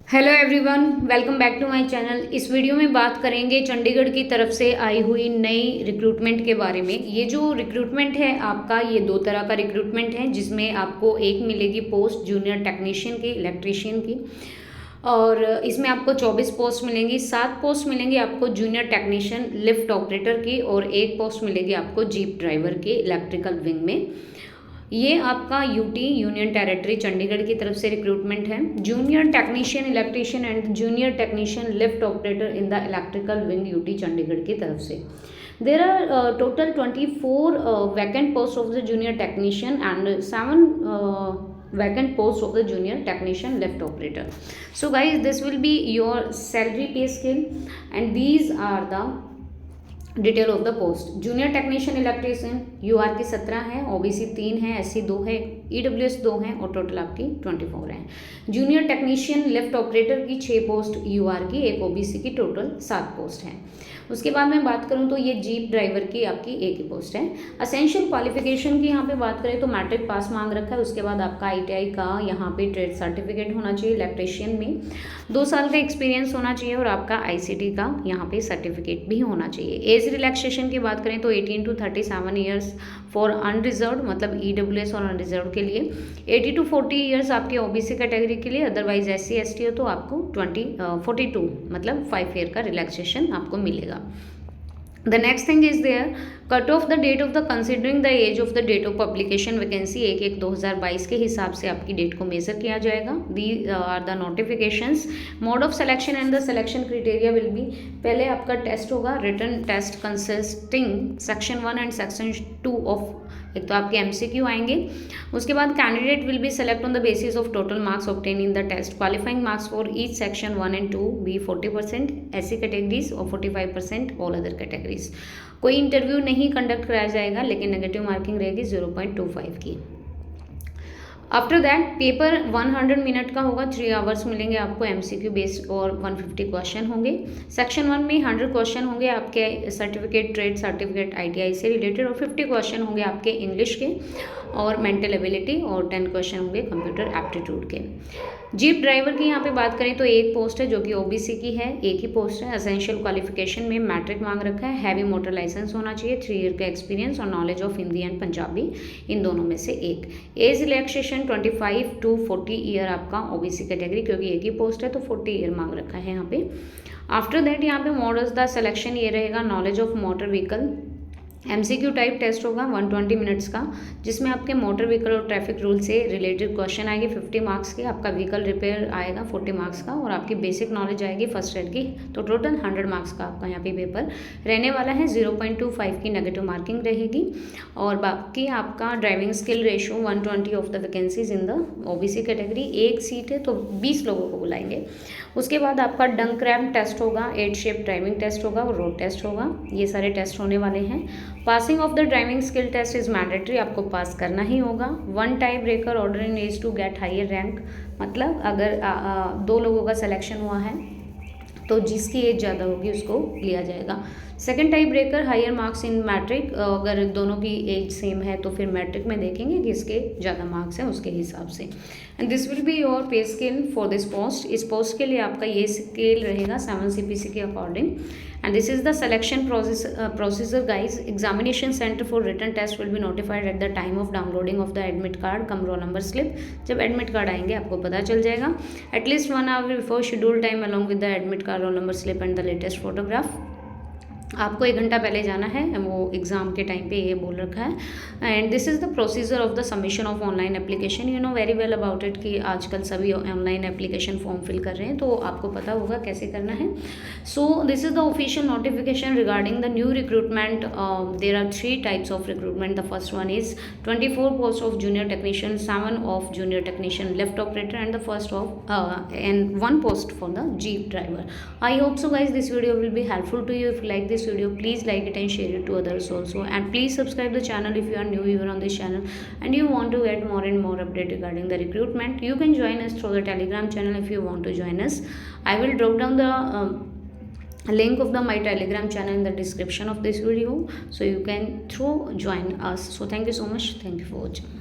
Hello everyone, welcome back to my channel. इस video में बात करेंगे चंडीगढ़ की तरफ से आई हुई नई रिक्रूटमेंट के बारे में। ये जो रिक्रूटमेंट है आपका, ये दो तरह का रिक्रूटमेंट है, जिसमें आपको एक मिलेगी पोस्ट जूनियर टेक्नीशियन की, इलेक्ट्रीशियन की, और इसमें आपको 24 पोस्ट मिलेंगी। 7 पोस्ट मिलेंगी आपको जूनियर टेक्नीशियन लिफ्ट ऑपरेटर की, और एक पोस्ट मिलेगी आपको जीप ड्राइवर की इलेक्ट्रिकल विंग में। ये आपका यूटी यूनियन टेरिटरी चंडीगढ़ की तरफ से रिक्रूटमेंट है। Junior technician electrician and junior technician lift operator in the electrical wing UT Chandigarh की तरफ से। There are total 24 vacant post of the junior technician and 7 vacant post of the junior technician lift operator. So guys, this will be your salary pay scale and these are the detail of the post. Junior technician electrician UR की 17 है, OBC 3 है, SC 2 है, EWS 2 है और total आपकी 24 है। Junior technician lift operator की 6 post यूआर की, एक ओबीसी की, टोटल 7 पोस्ट हैं। उसके बाद मैं बात करूं तो ये जीप ड्राइवर की आपकी एक ही पोस्ट है। असेंशियल क्वालिफिकेशन की यहाँ पे बात करें तो मैट्रिक पास मांग रखा है। उसके बाद आपका आईटीआई का यहाँ पे ट्रेड सर्टिफिकेट होना चाहिए इलेक्ट्रीशियन में, 2 साल का एक्सपीरियंस होना चाहिए और आपका आईसीटी का यहाँ पे सर्टिफिकेट भी होना चाहिए। एज रिलैक्सेशन की बात करें तो 18 to 37 ईयर्स फॉर अनरिजर्व, मतलब ईडब्ल्यूएस और अनरिजर्व के लिए, 80 to 40 ईयर्स आपके ओबीसी कैटेगरी के लिए, अदरवाइज एससी एसटी हो तो आपको 42 मतलब 5 ईयर का रिलैक्सेशन आपको मिलेगा। The next thing is there, cut off the date of the considering the age of the date of publication vacancy 1/1/2022 के हिसाब से आपकी डेट को मेजर किया जाएगा। These are the notifications, mode of selection and the selection criteria will be, पहले आपका test होगा written test consisting section 1 and section 2 of, एक तो आपके एमसीक्यू आएंगे। उसके बाद candidate will be select on the basis of total marks obtain in the test, qualifying marks for each section 1 and 2 be 40% SC categories और 45% all other categories. कोई interview नहीं conduct कराया जाएगा, लेकिन नेगेटिव मार्किंग रहेगी 0.25 की। आफ्टर दैट पेपर 100 मिनट का होगा, 3 आवर्स मिलेंगे आपको एमसीक्यू बेस्ड और 150 क्वेश्चन होंगे। सेक्शन 1 में 100 क्वेश्चन होंगे आपके सर्टिफिकेट, ट्रेड सर्टिफिकेट, आईटीआई से रिलेटेड, और 50 क्वेश्चन होंगे आपके इंग्लिश के और मेंटल एबिलिटी, और 10 क्वेश्चन होंगे कंप्यूटर एप्टीट्यूड के। जीप ड्राइवर की यहाँ पे बात करें तो एक पोस्ट है जो कि ओबीसी की है, एक ही पोस्ट है। एसेंशियल क्वालिफिकेशन में मैट्रिक मांग रखा है, हैवी मोटर लाइसेंस होना चाहिए, 3 ईयर का एक्सपीरियंस और knowledge of Hindi and Punjabi, इन दोनों में से एक। एज रिलैक्सेशन 25 to 40 ईयर आपका ओबीसी कैटेगरी, क्योंकि एक ही पोस्ट है तो 40 ईयर मांग रखा है यहाँ पे। आफ्टर दैट यहाँ पे मॉडल्स द सिलेक्शन ये रहेगा, knowledge of motor vehicle, MCQ type test होगा 120 मिनट्स का, जिसमें आपके मोटर व्हीकल और ट्रैफिक रूल से रिलेटेड क्वेश्चन आएंगे 50 मार्क्स के। आपका व्हीकल रिपेयर आएगा 40 मार्क्स का, और आपकी बेसिक नॉलेज आएगी फर्स्ट एड की, तो टोटल 100 मार्क्स का आपका यहाँ पे पेपर रहने वाला है। 0.25 की नेगेटिव मार्किंग रहेगी, और बाकी आपका driving skill ratio 120 of the vacancies in the OBC category, एक सीट है तो 20 लोगों को बुलाएंगे। उसके बाद आपका डंक रैम टेस्ट होगा, 8 शेप ड्राइविंग टेस्ट होगा और रोड टेस्ट होगा। ये सारे टेस्ट होने वाले हैं। Passing of the driving skill test is mandatory, आपको पास करना ही होगा। 1 tie breaker order in age to get higher rank, मतलब अगर 2 लोगों का सिलेक्शन हुआ है तो जिसकी एज ज़्यादा होगी उसको लिया जाएगा। Second tie breaker higher marks in matric, अगर दोनों की एज सेम है तो फिर मैट्रिक में देखेंगे कि इसके ज़्यादा मार्क्स हैं उसके हिसाब से। And this will be your pay scale for this post. इस पोस्ट के लिए आपका ये स्केल रहेगा 7 CPC के according. And this is the selection procedure guys. Examination centre for written test will be notified at the time of downloading of the admit card cum roll number slip. जब admit card आएंगे आपको पता चल जाएगा, at least 1 hour before schedule time along with the admit card, role number slip and the latest photograph. आपको 1 घंटा पहले जाना है, वो एग्ज़ाम के टाइम पे ये बोल रखा है। And this is the procedure of the submission of online application. You know very well about it कि आजकल सभी ऑनलाइन एप्लीकेशन फॉर्म फिल कर रहे हैं, तो आपको पता होगा कैसे करना है। So this is the official notification regarding the new recruitment. There are 3 types of recruitment. The first one is 24 post of junior technician, 7 of junior technician lift operator and the first of and 1 post for the jeep driver. I hope so guys this video will be helpful to you. If you like this video, please like it and share it to others also, and please subscribe the channel if you are new viewer on this channel and you want to get more and more update regarding the recruitment. You can join us through the Telegram channel if you want to join us. I will drop down the link of my Telegram channel in the description of this video, so you can join us. So thank you so much. Thank you for watching.